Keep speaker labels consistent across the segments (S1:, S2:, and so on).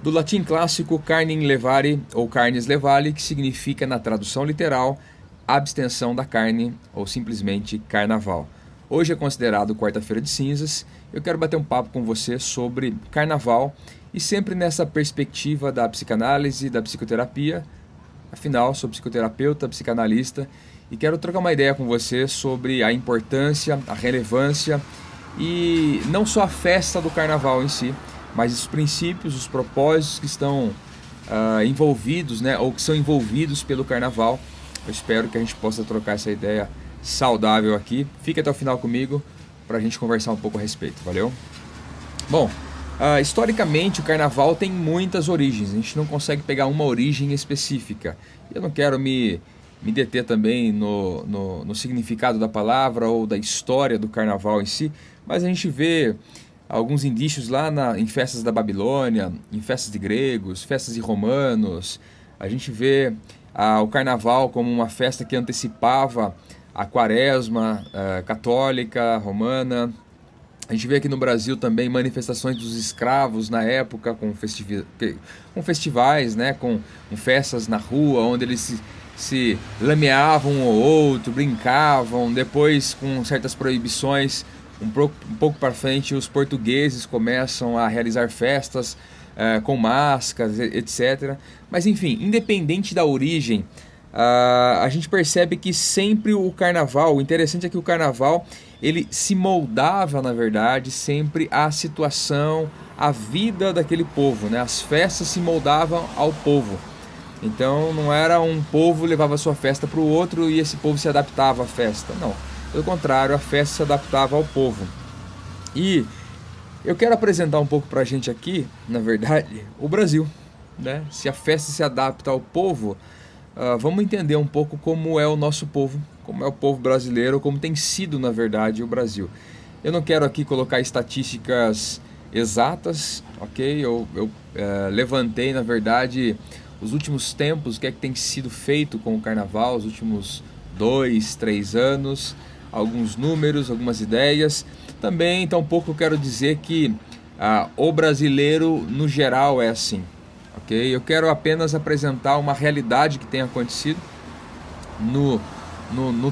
S1: do latim clássico carnem levare ou carnes levale, que significa, na tradução literal, abstenção da carne ou simplesmente carnaval. Hoje é considerado quarta-feira de cinzas. Eu quero bater um papo com você sobre carnaval e sempre nessa perspectiva da psicanálise, da psicoterapia. Afinal, sou psicoterapeuta, psicanalista e quero trocar uma ideia com você sobre a importância, a relevância e não só a festa do carnaval em si, mas os princípios, os propósitos que estão envolvidos, né, ou que são envolvidos pelo carnaval. Eu espero que a gente possa trocar essa ideia saudável aqui. Fique até o final comigo para a gente conversar um pouco a respeito, valeu? Bom, historicamente o carnaval tem muitas origens, a gente não consegue pegar uma origem específica. Eu não quero me deter também no significado da palavra ou da história do carnaval em si, mas a gente vê alguns indícios lá em festas da Babilônia, em festas de gregos, festas de romanos. A gente vê o carnaval como uma festa que antecipava a quaresma católica, romana. A gente vê aqui no Brasil também manifestações dos escravos na época, com festivais, né, com festas na rua, onde eles se lameavam um ao outro, brincavam. Depois, com certas proibições, um pouco para frente, os portugueses começam a realizar festas com máscaras, etc. Mas enfim, independente da origem, a gente percebe que sempre o carnaval, o interessante é que o carnaval ele se moldava, na verdade, sempre à situação, à vida daquele povo, né? As festas se moldavam ao povo. Então não era um povo levava a sua festa para o outro e esse povo se adaptava à festa. Não, pelo contrário, a festa se adaptava ao povo. E eu quero apresentar um pouco para a gente aqui, na verdade, o Brasil, né? Se a festa se adapta ao povo, vamos entender um pouco como é o nosso povo, como é o povo brasileiro, como tem sido, na verdade, o Brasil. Eu não quero aqui colocar estatísticas exatas, ok? Eu levantei, na verdade, os últimos tempos, o que é que tem sido feito com o carnaval, os últimos 2, 3 anos, alguns números, algumas ideias. Também, então, um pouco eu quero dizer que o brasileiro, no geral, é assim. Okay? Eu quero apenas apresentar uma realidade que tem acontecido no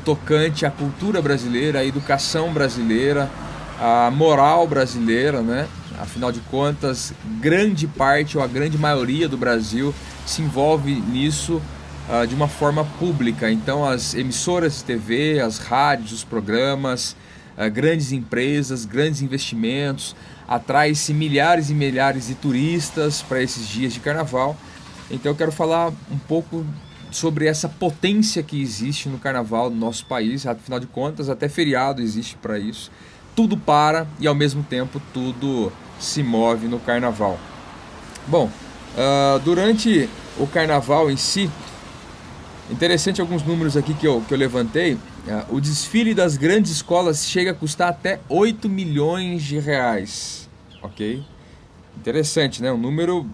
S1: tocante à cultura brasileira, à educação brasileira, à moral brasileira, né? Afinal de contas, grande parte ou a grande maioria do Brasil se envolve nisso de uma forma pública. Então as emissoras de TV, as rádios, os programas, grandes empresas, grandes investimentos, atrai-se milhares e milhares de turistas para esses dias de carnaval. Então eu quero falar um pouco sobre essa potência que existe no carnaval do nosso país. Afinal de contas, até feriado existe para isso. Tudo para e ao mesmo tempo tudo se move no carnaval. Bom, durante o carnaval em si, interessante alguns números aqui que eu levantei. O desfile das grandes escolas chega a custar até 8 milhões de reais, ok? Interessante, né? Um número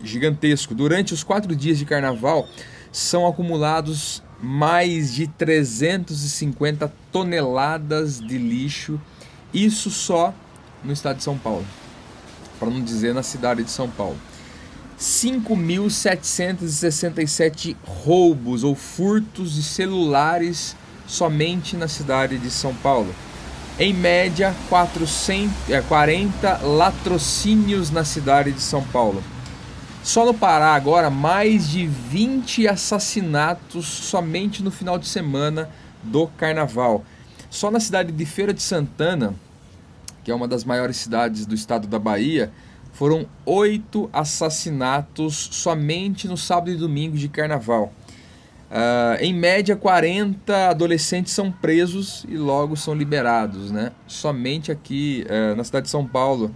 S1: gigantesco. Durante os 4 dias de carnaval, são acumulados mais de 350 toneladas de lixo, isso só no estado de São Paulo, para não dizer na cidade de São Paulo. 5.767 roubos ou furtos de celulares somente na cidade de São Paulo. Em média, 40 latrocínios na cidade de São Paulo. Só no Pará agora, mais de 20 assassinatos somente no final de semana do carnaval. Só na cidade de Feira de Santana, que é uma das maiores cidades do estado da Bahia, foram 8 assassinatos somente no sábado e domingo de carnaval. Em média, 40 adolescentes são presos e logo são liberados, né? Somente aqui na cidade de São Paulo,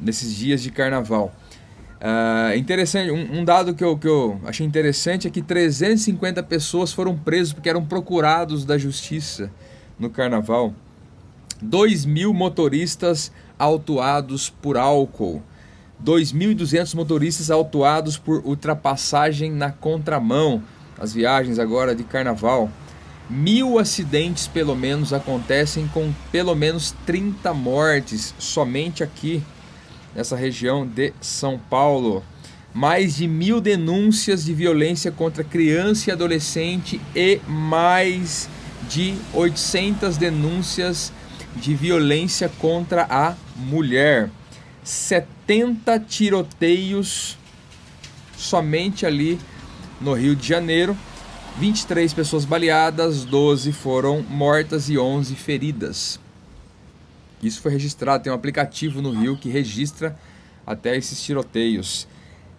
S1: nesses dias de carnaval. Interessante, um dado que eu achei interessante é que 350 pessoas foram presas porque eram procurados da justiça no carnaval. 2.000 motoristas autuados por álcool. 2.200 motoristas autuados por ultrapassagem na contramão. As viagens agora de carnaval. 1.000 acidentes pelo menos acontecem com pelo menos 30 mortes somente aqui nessa região de São Paulo. Mais de 1.000 denúncias de violência contra criança e adolescente e mais de 800 denúncias de violência contra a mulher. 70 tiroteios somente ali no Rio de Janeiro. 23 pessoas baleadas, 12 foram mortas e 11 feridas. Isso foi registrado, tem um aplicativo no Rio que registra até esses tiroteios.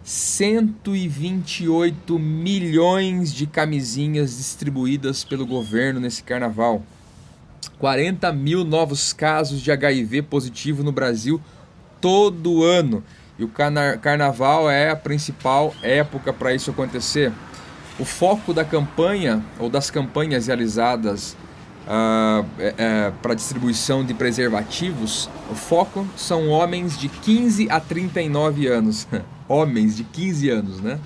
S1: 128 milhões de camisinhas distribuídas pelo governo nesse carnaval. 40 mil novos casos de HIV positivo no Brasil todo ano. E o carnaval é a principal época para isso acontecer. O foco da campanha, ou das campanhas realizadas para distribuição de preservativos, o foco são homens de 15 a 39 anos. Homens de 15 anos, né?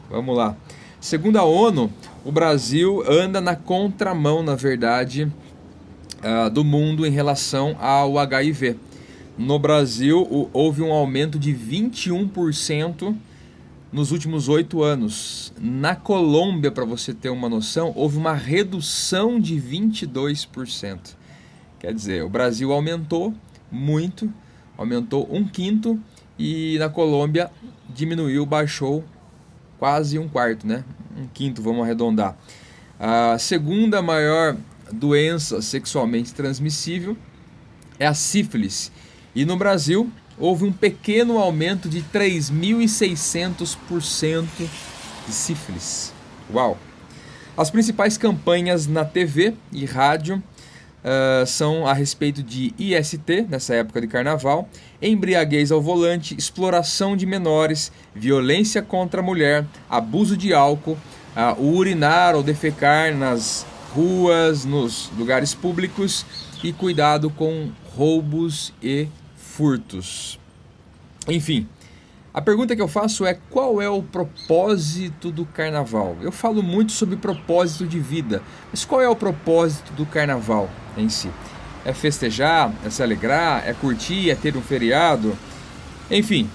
S1: Vamos lá. Segundo a ONU, o Brasil anda na contramão, na verdade, do mundo em relação ao HIV. No Brasil, houve um aumento de 21% nos últimos 8 anos. Na Colômbia, para você ter uma noção, houve uma redução de 22%. Quer dizer, o Brasil aumentou muito, aumentou 1/5, e na Colômbia diminuiu, baixou quase 1/4, né? 1/5, vamos arredondar. A segunda maior doença sexualmente transmissível é a sífilis. E no Brasil houve um pequeno aumento de 3.600% de sífilis. Uau! As principais campanhas na TV e rádio são a respeito de IST, nessa época de carnaval, embriaguez ao volante, exploração de menores, violência contra a mulher, abuso de álcool, o urinar ou defecar nas ruas, nos lugares públicos e cuidado com roubos e furtos. Enfim, a pergunta que eu faço é: qual é o propósito do carnaval? Eu falo muito sobre propósito de vida, mas qual é o propósito do carnaval em si? É festejar, é se alegrar, é curtir, é ter um feriado? Enfim,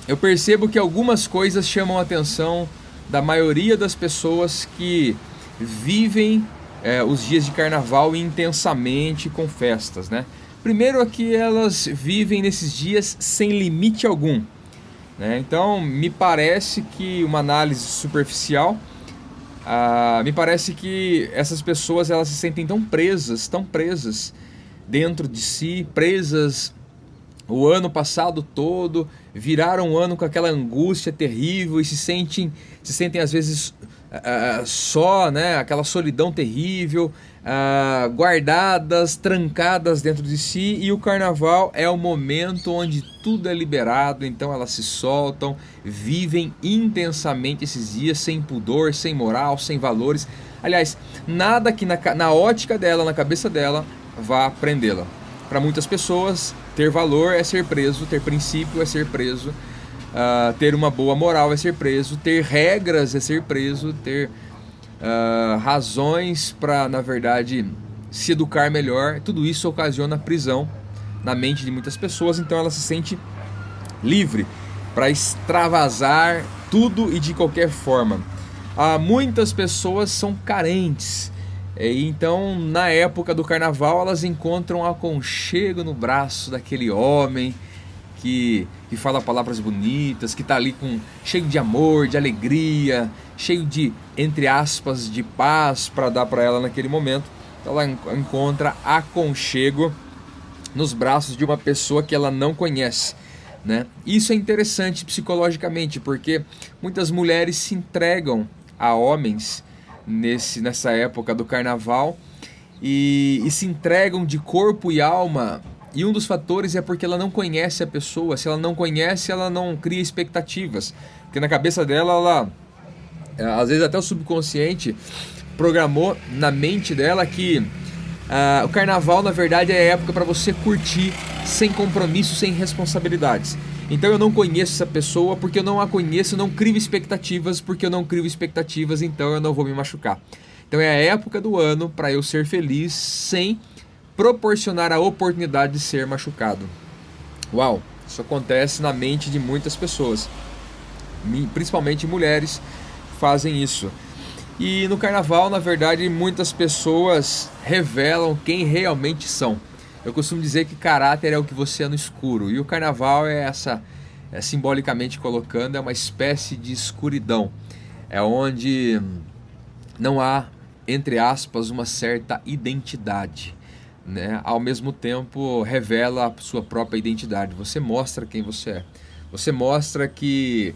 S1: eu percebo que algumas coisas chamam a atenção da maioria das pessoas que vivem os dias de carnaval intensamente com festas, né? Primeiro é que elas vivem nesses dias sem limite algum, né? Então, me parece que uma análise superficial, me parece que essas pessoas elas se sentem tão presas dentro de si, presas o ano passado todo, viraram um ano com aquela angústia terrível e se sentem às vezes só, né? Aquela solidão terrível, guardadas, trancadas dentro de si, e o carnaval é o momento onde tudo é liberado, então elas se soltam, vivem intensamente esses dias, sem pudor, sem moral, sem valores. Aliás, nada que na ótica dela, na cabeça dela, vá prendê-la. Para muitas pessoas, ter valor é ser preso, ter princípio é ser preso, ter uma boa moral é ser preso, ter regras é ser preso, ter razões para, na verdade, se educar melhor. Tudo isso ocasiona prisão na mente de muitas pessoas, então ela se sente livre para extravasar tudo e de qualquer forma. Muitas pessoas são carentes, então na época do carnaval elas encontram aconchego no braço daquele homem que fala palavras bonitas, que está ali cheio de amor, de alegria, cheio de, entre aspas, de paz para dar para ela naquele momento. Ela encontra aconchego nos braços de uma pessoa que ela não conhece, né? Isso é interessante psicologicamente, porque muitas mulheres se entregam a homens nessa época do carnaval e se entregam de corpo e alma. E um dos fatores é porque ela não conhece a pessoa. Se ela não conhece, ela não cria expectativas, porque na cabeça dela, ela às vezes até o subconsciente programou na mente dela que o carnaval na verdade é a época para você curtir sem compromisso, sem responsabilidades. Então eu não conheço essa pessoa, porque eu não a conheço, eu não crio expectativas, porque eu não crio expectativas, então eu não vou me machucar. Então é a época do ano para eu ser feliz sem proporcionar a oportunidade de ser machucado. Uau! Isso acontece na mente de muitas pessoas, principalmente mulheres fazem isso. E no carnaval, na verdade, muitas pessoas revelam quem realmente são. Eu costumo dizer que caráter é o que você é no escuro, e o carnaval simbolicamente colocando, é uma espécie de escuridão. É onde não há, entre aspas, uma certa identidade, né? Ao mesmo tempo revela a sua própria identidade. Você mostra quem você é. Você mostra que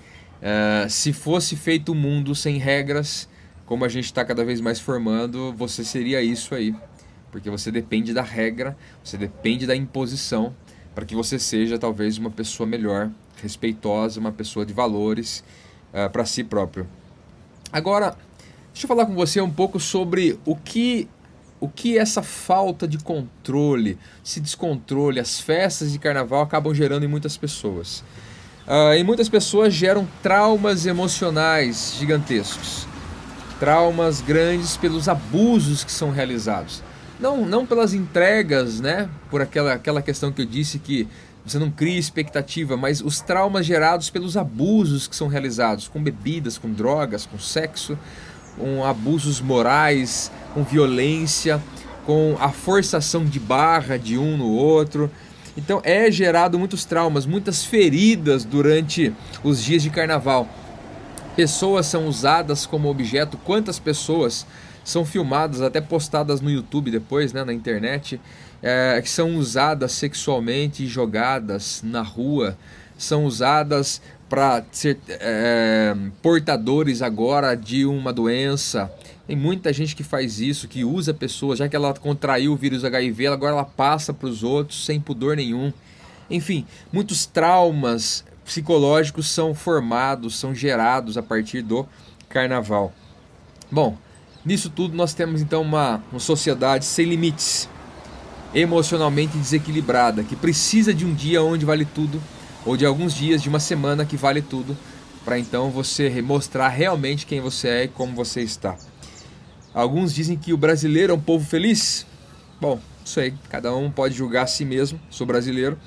S1: se fosse feito um mundo sem regras, como a gente está cada vez mais formando, você seria isso aí. Porque você depende da regra, você depende da imposição para que você seja talvez uma pessoa melhor, respeitosa, uma pessoa de valores para si próprio. Agora, deixa eu falar com você um pouco sobre o que essa falta de controle, esse descontrole, as festas de carnaval acabam gerando em muitas pessoas. E muitas pessoas geram traumas emocionais gigantescos. Traumas grandes pelos abusos que são realizados. Não pelas entregas, né? Por aquela questão que eu disse que você não cria expectativa, mas os traumas gerados pelos abusos que são realizados com bebidas, com drogas, com sexo, com abusos morais, com violência, com a forçação de barra de um no outro. Então é gerado muitos traumas, muitas feridas durante os dias de carnaval. Pessoas são usadas como objeto. Quantas pessoas são filmadas, até postadas no YouTube depois, né, na internet, que são usadas sexualmente e jogadas na rua, são usadas para ser portadores agora de uma doença. Tem muita gente que faz isso, que usa pessoas, já que ela contraiu o vírus HIV, agora ela passa para os outros sem pudor nenhum. Enfim, muitos traumas psicológicos são formados, são gerados a partir do carnaval. Bom, nisso tudo nós temos então uma sociedade sem limites, emocionalmente desequilibrada, que precisa de um dia onde vale tudo, ou de alguns dias, de uma semana que vale tudo, para então você mostrar realmente quem você é e como você está. Alguns dizem que o brasileiro é um povo feliz. Bom, não sei, cada um pode julgar a si mesmo, sou brasileiro,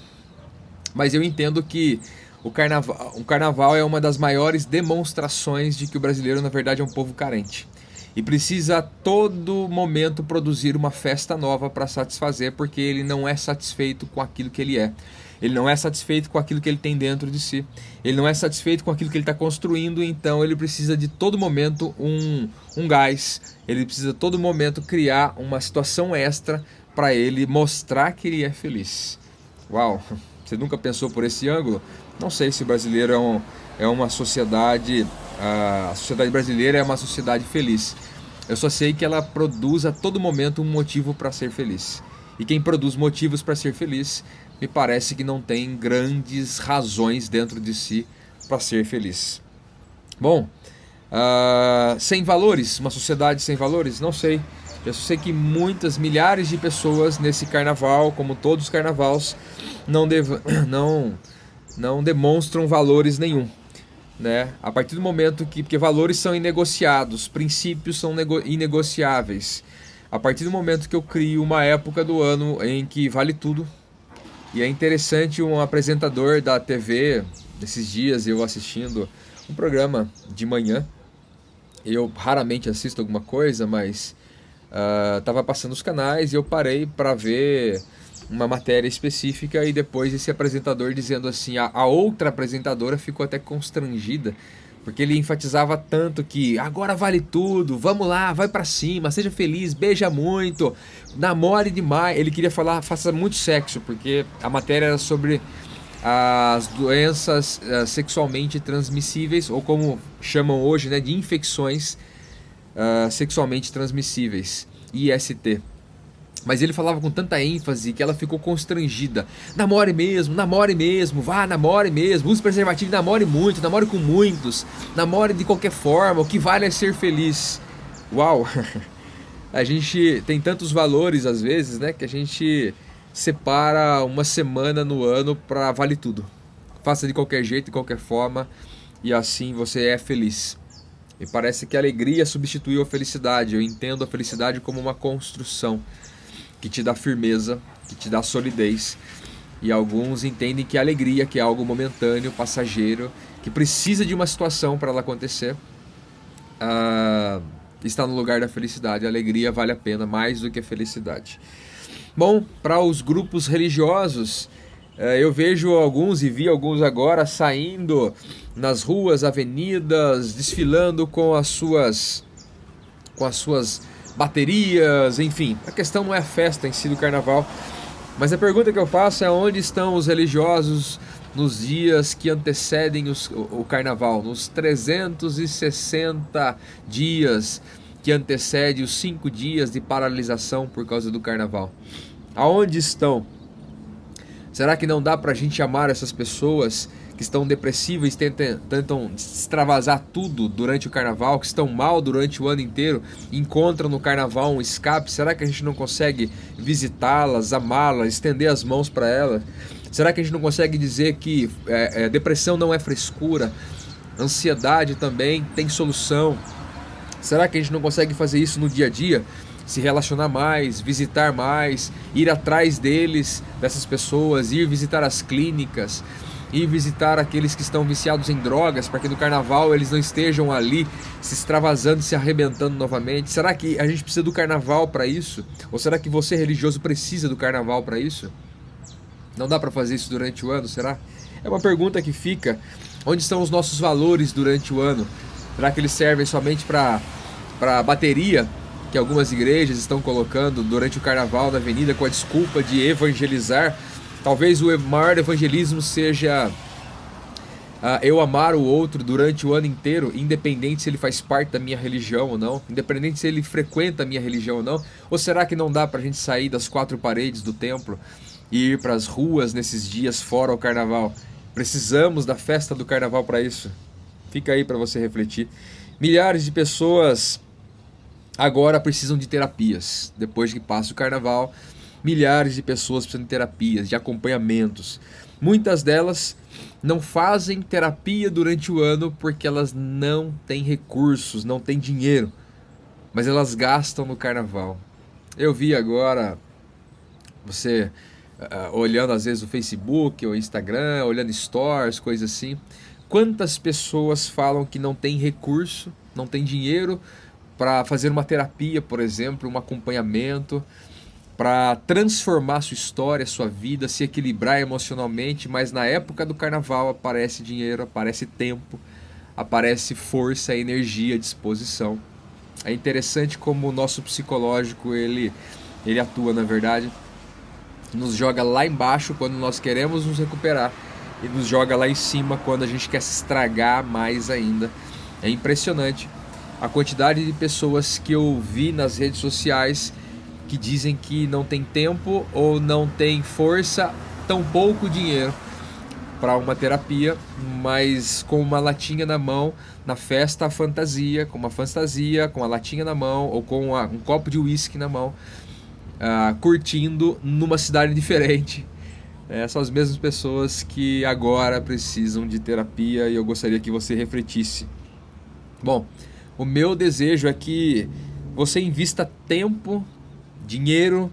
S1: mas eu entendo que o carnaval é uma das maiores demonstrações de que o brasileiro na verdade é um povo carente. E precisa a todo momento produzir uma festa nova para satisfazer, porque ele não é satisfeito com aquilo que ele é. Ele não é satisfeito com aquilo que ele tem dentro de si. Ele não é satisfeito com aquilo que ele está construindo, então ele precisa de todo momento um gás. Ele precisa a todo momento criar uma situação extra para ele mostrar que ele é feliz. Uau! Você nunca pensou por esse ângulo? Não sei se o brasileiro é uma sociedade... A sociedade brasileira é uma sociedade feliz. Eu só sei que ela produz a todo momento um motivo para ser feliz. E quem produz motivos para ser feliz, me parece que não tem grandes razões dentro de si para ser feliz. Bom, sem valores, uma sociedade sem valores? Não sei. Eu só sei que milhares de pessoas nesse carnaval, como todos os carnavais, não demonstram valores nenhum. Né? A partir do momento porque valores são inegociados, princípios são inegociáveis. A partir do momento que eu crio uma época do ano em que vale tudo, e é interessante um apresentador da TV, nesses dias eu assistindo um programa de manhã, eu raramente assisto alguma coisa, mas estava passando os canais e eu parei para ver uma matéria específica, e depois esse apresentador dizendo assim, a outra apresentadora ficou até constrangida, porque ele enfatizava tanto que agora vale tudo, vamos lá, vai pra cima, seja feliz, beija muito, namore demais. Ele queria falar, faça muito sexo, porque a matéria era sobre as doenças sexualmente transmissíveis, ou como chamam hoje, né, de infecções sexualmente transmissíveis, IST. Mas ele falava com tanta ênfase que ela ficou constrangida. Namore mesmo, vá, namore mesmo, use preservativo, namore muito, namore com muitos, namore de qualquer forma, o que vale é ser feliz. Uau! A gente tem tantos valores às vezes, né, que a gente separa uma semana no ano para vale tudo. Faça de qualquer jeito, de qualquer forma, e assim você é feliz. E parece que a alegria substituiu a felicidade. Eu entendo a felicidade como uma construção que te dá firmeza, que te dá solidez. E alguns entendem que a alegria, que é algo momentâneo, passageiro, que precisa de uma situação para ela acontecer, está no lugar da felicidade. A alegria vale a pena mais do que a felicidade. Bom, para os grupos religiosos, eu vejo alguns e vi alguns agora saindo nas ruas, avenidas, desfilando com as suas baterias, enfim. A questão não é a festa em si do carnaval, mas a pergunta que eu faço é: onde estão os religiosos nos dias que antecedem o carnaval, nos 360 dias que antecedem os 5 dias de paralisação por causa do carnaval? Aonde estão? Será que não dá pra gente amar essas pessoas que estão depressivas, tentam extravasar tudo durante o carnaval, que estão mal durante o ano inteiro, encontram no carnaval um escape? Será que a gente não consegue visitá-las, amá-las, estender as mãos para elas? Será que a gente não consegue dizer que depressão não é frescura, ansiedade também tem solução? Será que a gente não consegue fazer isso no dia a dia? Se relacionar mais, visitar mais, ir atrás dessas pessoas, ir visitar as clínicas, ir visitar aqueles que estão viciados em drogas, para que no carnaval eles não estejam ali se extravasando, se arrebentando novamente. Será que a gente precisa do carnaval para isso? Ou será que você, religioso, precisa do carnaval para isso? Não dá para fazer isso durante o ano, será? É uma pergunta que fica. Onde estão os nossos valores durante o ano? Será que eles servem somente para bateria que algumas igrejas estão colocando durante o carnaval na avenida com a desculpa de evangelizar? Talvez o maior evangelismo seja eu amar o outro durante o ano inteiro, independente se ele faz parte da minha religião ou não, independente se ele frequenta a minha religião ou não. Ou será que não dá pra gente sair das 4 paredes do templo e ir para as ruas nesses dias fora o carnaval? Precisamos da festa do carnaval para isso? Fica aí para você refletir. Milhares de pessoas agora precisam de terapias. Depois que passa o carnaval, milhares de pessoas precisam de terapias, de acompanhamentos. Muitas delas não fazem terapia durante o ano porque elas não têm recursos, não têm dinheiro, mas elas gastam no carnaval. Eu vi agora, você olhando às vezes o Facebook ou Instagram, olhando stories, coisas assim, quantas pessoas falam que não tem recurso, não tem dinheiro para fazer uma terapia, por exemplo, um acompanhamento, para transformar sua história, sua vida, se equilibrar emocionalmente, mas na época do carnaval aparece dinheiro, aparece tempo, aparece força, energia, disposição. É interessante como o nosso psicológico ele atua, na verdade, nos joga lá embaixo quando nós queremos nos recuperar e nos joga lá em cima quando a gente quer se estragar mais ainda. É impressionante a quantidade de pessoas que eu vi nas redes sociais que dizem que não tem tempo ou não tem força, tão pouco dinheiro para uma terapia, mas com uma latinha na mão, na festa, a fantasia, com a latinha na mão ou com um copo de uísque na mão, curtindo numa cidade diferente. São as mesmas pessoas que agora precisam de terapia e eu gostaria que você refletisse. Bom, o meu desejo é que você invista tempo, dinheiro,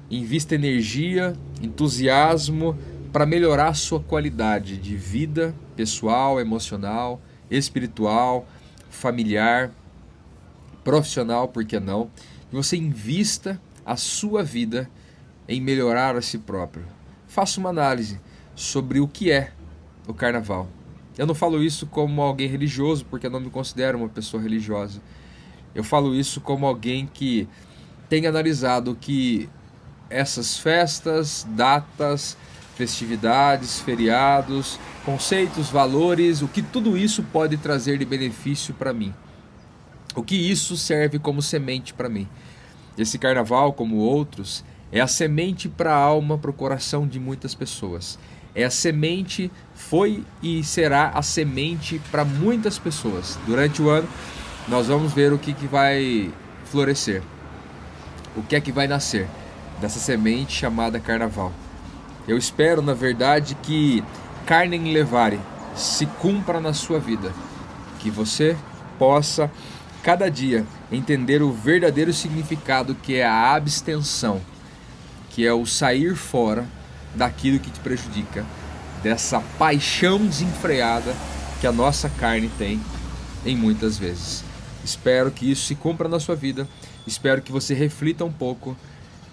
S1: invista energia, entusiasmo para melhorar a sua qualidade de vida pessoal, emocional, espiritual, familiar, profissional, por que não? Que você invista a sua vida em melhorar a si próprio. Faça uma análise sobre o que é o carnaval. Eu não falo isso como alguém religioso, porque eu não me considero uma pessoa religiosa. Eu falo isso como alguém que tem analisado que essas festas, datas, festividades, feriados, conceitos, valores, o que tudo isso pode trazer de benefício para mim. O que isso serve como semente para mim. Esse carnaval, como outros, é a semente para a alma, para o coração de muitas pessoas. É a semente, foi e será a semente para muitas pessoas. Durante o ano, nós vamos ver o que vai florescer. O que é que vai nascer dessa semente chamada carnaval. Eu espero, na verdade, que Carnem Levari se cumpra na sua vida. Que você possa, cada dia, entender o verdadeiro significado que é a abstenção, que é o sair fora daquilo que te prejudica, dessa paixão desenfreada que a nossa carne tem em muitas vezes. Espero que isso se cumpra na sua vida, espero que você reflita um pouco.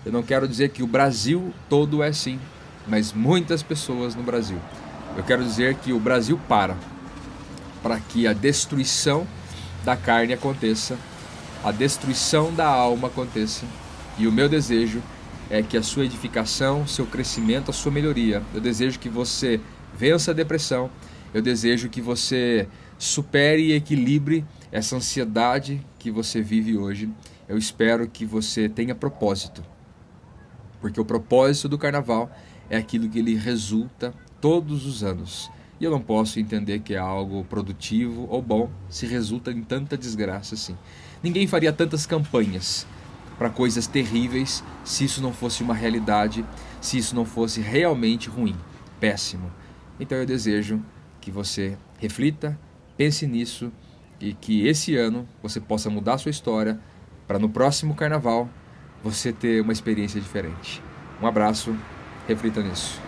S1: Eu não quero dizer que o Brasil todo é assim, mas muitas pessoas no Brasil. Eu quero dizer que o Brasil para que a destruição da carne aconteça, a destruição da alma aconteça. E o meu desejo é que a sua edificação, seu crescimento, a sua melhoria, eu desejo que você vença a depressão, eu desejo que você supere e equilibre essa ansiedade que você vive hoje. Eu espero que você tenha propósito, porque o propósito do carnaval é aquilo que ele resulta todos os anos. E eu não posso entender que é algo produtivo ou bom se resulta em tanta desgraça assim. Ninguém faria tantas campanhas para coisas terríveis se isso não fosse uma realidade, se isso não fosse realmente ruim, péssimo. Então eu desejo que você reflita, pense nisso e que esse ano você possa mudar a sua história para no próximo carnaval você ter uma experiência diferente. Um abraço, reflita nisso.